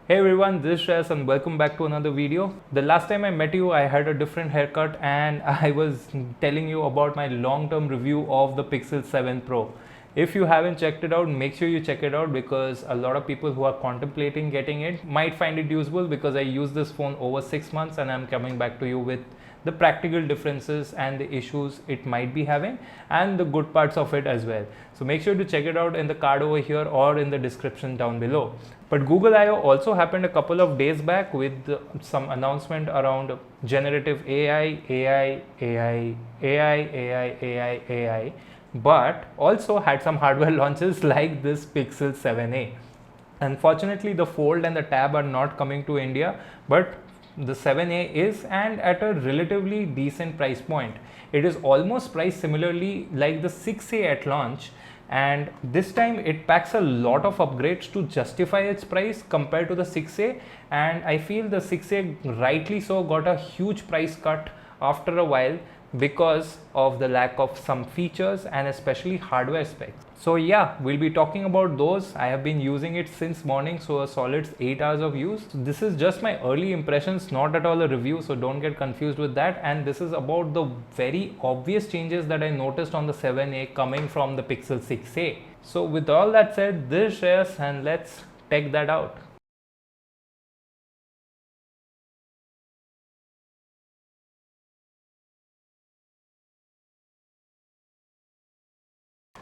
Hey everyone, this is Shreyas and welcome back to another video. The last time I met you, I had a different haircut and I was telling you about my long-term review of the Pixel 7 Pro. If you haven't checked it out, make sure you check it out because a lot of people who are contemplating getting it might find it useful because I used this phone over 6 months and I'm coming back to you with the practical differences and the issues it might be having and the good parts of it as well. So make sure to check it out in the card over here or in the description down below. But Google I/O also happened a couple of days back with some announcement around generative AI, but also had some hardware launches like this Pixel 7a. Unfortunately, the Fold and the Tab are not coming to India, but the 7a is, and at a relatively decent price point. It is almost priced similarly like the 6a at launch, and this time it packs a lot of upgrades to justify its price compared to the 6a, and I feel the 6a rightly so got a huge price cut after a while because of the lack of some features and especially hardware specs. So yeah, we'll be talking about those. I have been using it since morning, so a solid 8 hours of use. This is just my early impressions, not at all a review, so don't get confused with that. And this is about the very obvious changes that I noticed on the 7a coming from the Pixel 6a. So with all that said, this is Shreyas and let's check that out.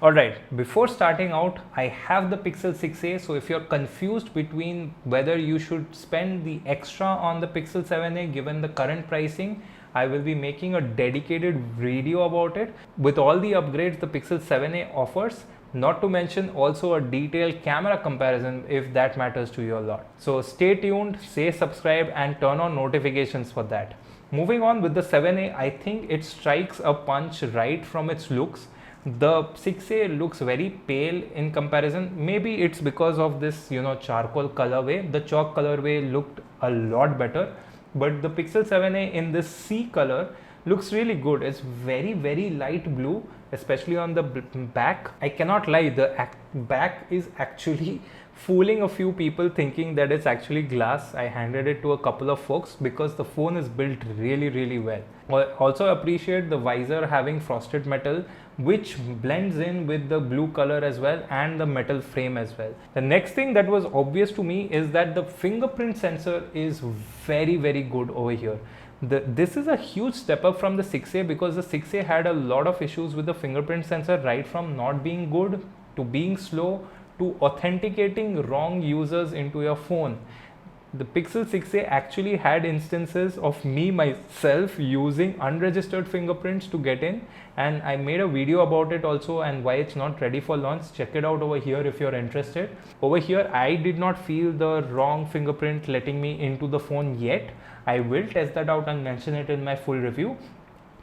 Alright, before starting out, I have the Pixel 6a, so if you're confused between whether you should spend the extra on the Pixel 7a given the current pricing, I will be making a dedicated video about it with all the upgrades the Pixel 7a offers, not to mention also a detailed camera comparison if that matters to you a lot. So stay tuned, say subscribe and turn on notifications for that. Moving on with the 7a, I think it strikes a punch right from its looks. The 6a looks very pale in comparison. Maybe it's because of this, charcoal colorway. The chalk colorway looked a lot better, but the Pixel 7a in this sea color looks really good. It's very, very light blue, especially on the back. I cannot lie, the back is actually fooling a few people thinking that it's actually glass. I handed it to a couple of folks because the phone is built really, really well. I also appreciate the visor having frosted metal, which blends in with the blue color as well and the metal frame as well. The next thing that was obvious to me is that the fingerprint sensor is very, very good over here. This is a huge step up from the 6a because the 6a had a lot of issues with the fingerprint sensor, right from not being good to being slow to authenticating wrong users into your phone. The Pixel 6a actually had instances of me myself using unregistered fingerprints to get in, and I made a video about it also and why it's not ready for launch. Check it out over here if you're interested. Over here I did not feel the wrong fingerprint letting me into the phone yet. I will test that out and mention it in my full review.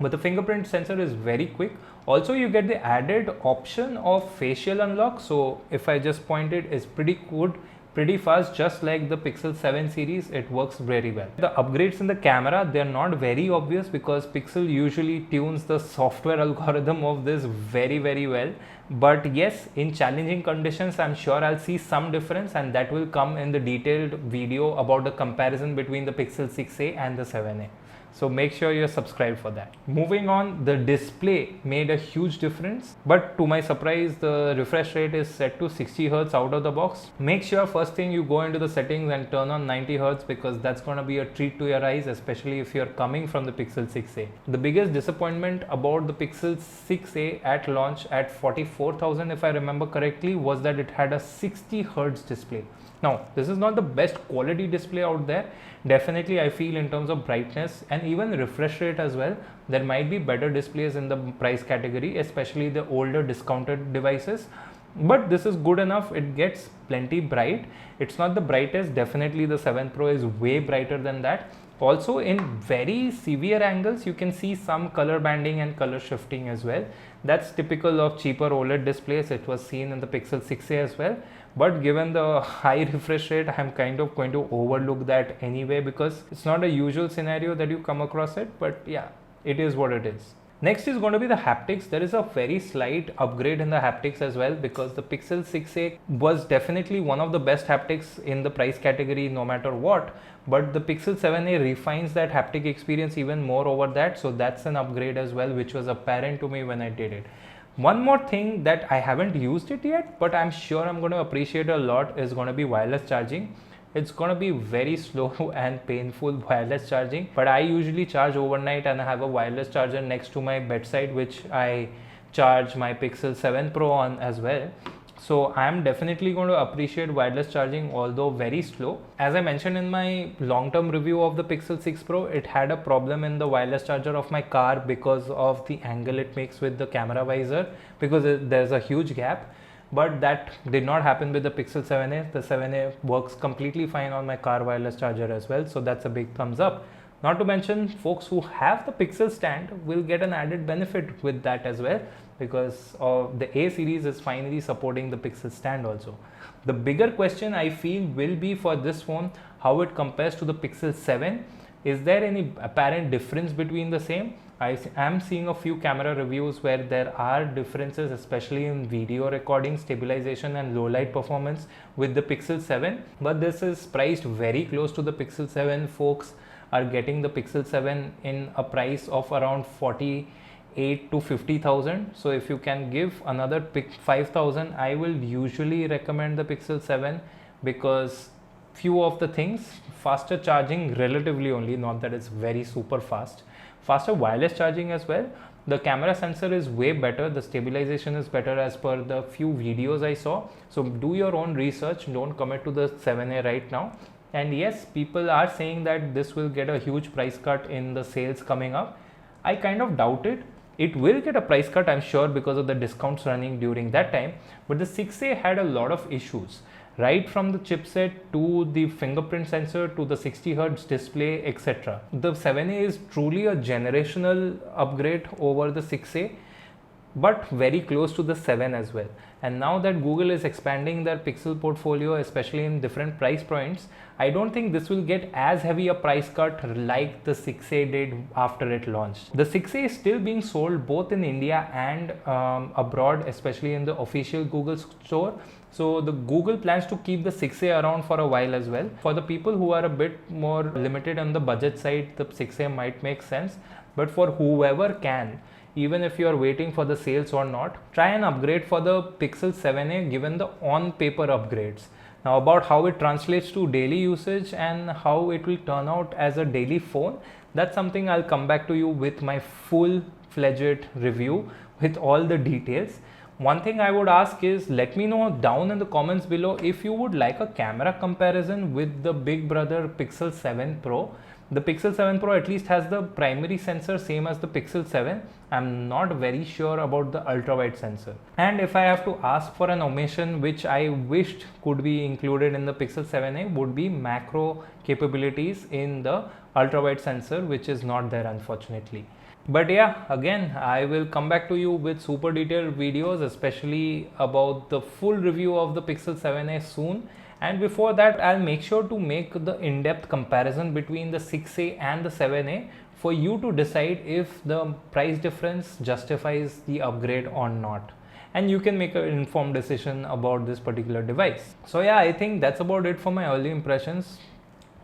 but the fingerprint sensor is very quick. Also, you get the added option of facial unlock. So if I just point it, it's pretty good, pretty fast, just like the Pixel 7 series. It works very well. The upgrades in the camera, they're not very obvious because Pixel usually tunes the software algorithm of this very well. But yes, in challenging conditions, I'm sure I'll see some difference, and that will come in the detailed video about the comparison between the Pixel 6a and the 7a. So make sure you're subscribed for that. Moving on, the display made a huge difference, but to my surprise, the refresh rate is set to 60 Hz out of the box. Make sure first thing you go into the settings and turn on 90 Hz, because that's going to be a treat to your eyes, especially if you're coming from the Pixel 6a. The biggest disappointment about the Pixel 6a at launch at 44,000, if I remember correctly, was that it had a 60 Hz display. Now, this is not the best quality display out there. Definitely, I feel in terms of brightness and even refresh rate as well, there might be better displays in the price category, especially the older discounted devices. But this is good enough. It gets plenty bright. It's not the brightest. Definitely the 7 Pro is way brighter than that. Also, in very severe angles, you can see some color banding and color shifting as well. That's typical of cheaper OLED displays. It was seen in the Pixel 6a as well. But given the high refresh rate, I'm kind of going to overlook that anyway, because it's not a usual scenario that you come across it. But yeah, it is what it is. Next is going to be the haptics. There is a very slight upgrade in the haptics as well, because the Pixel 6a was definitely one of the best haptics in the price category no matter what. But the Pixel 7a refines that haptic experience even more over that. So that's an upgrade as well, which was apparent to me when I did it. One more thing that I haven't used it yet, but I'm sure I'm going to appreciate a lot, is going to be wireless charging. It's going to be very slow and painful wireless charging, but I usually charge overnight and I have a wireless charger next to my bedside, which I charge my Pixel 7 Pro on as well. So I'm definitely going to appreciate wireless charging, although very slow. As I mentioned in my long-term review of the Pixel 6 Pro, it had a problem in the wireless charger of my car because of the angle it makes with the camera visor, because there's a huge gap. But that did not happen with the Pixel 7a. The 7a works completely fine on my car wireless charger as well. So that's a big thumbs up. Not to mention, folks who have the Pixel stand will get an added benefit with that as well, because the A series is finally supporting the Pixel stand also. The bigger question I feel will be for this phone, how it compares to the Pixel 7. Is there any apparent difference between the same? I am seeing a few camera reviews where there are differences, especially in video recording, stabilization and low light performance with the Pixel 7. But this is priced very close to the Pixel 7. Folks are getting the Pixel 7 in a price of around 48 to 50,000. So if you can give another 5,000, I will usually recommend the Pixel 7, because few of the things, faster charging relatively only, not that it's very super fast, faster wireless charging as well. The camera sensor is way better, the stabilization is better as per the few videos I saw. So do your own research, don't commit to the 7a right now. And yes, people are saying that this will get a huge price cut in the sales coming up. I kind of doubt it. It will get a price cut, I'm sure, because of the discounts running during that time. But the 6a had a lot of issues, right from the chipset to the fingerprint sensor to the 60 Hz display, etc. The 7a is truly a generational upgrade over the 6a, but very close to the 7 as well. And now that Google is expanding their Pixel portfolio, especially in different price points, I don't think this will get as heavy a price cut like the 6a did after it launched. The 6a is still being sold both in India and abroad, especially in the official Google store. So the Google plans to keep the 6a around for a while as well. For the people who are a bit more limited on the budget side, the 6a might make sense. But for whoever can, even if you are waiting for the sales or not, try and upgrade for the Pixel 7a given the on-paper upgrades. Now about how it translates to daily usage and how it will turn out as a daily phone, that's something I'll come back to you with my full-fledged review with all the details. One thing I would ask is, let me know down in the comments below if you would like a camera comparison with the big brother Pixel 7 Pro. The Pixel 7 Pro at least has the primary sensor same as the Pixel 7. I'm not very sure about the ultra wide sensor. And if I have to ask for an omission which I wished could be included in the Pixel 7a, would be macro capabilities in the ultra wide sensor, which is not there unfortunately. But yeah, again, I will come back to you with super detailed videos, especially about the full review of the Pixel 7a soon. And before that, I'll make sure to make the in-depth comparison between the 6a and the 7a for you to decide if the price difference justifies the upgrade or not. And you can make an informed decision about this particular device. So yeah, I think that's about it for my early impressions.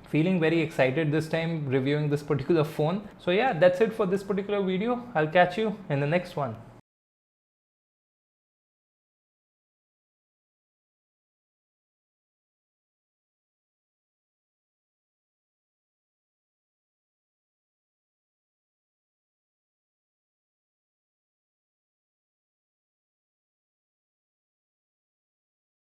Feeling very excited this time reviewing this particular phone. So yeah, that's it for this particular video. I'll catch you in the next one.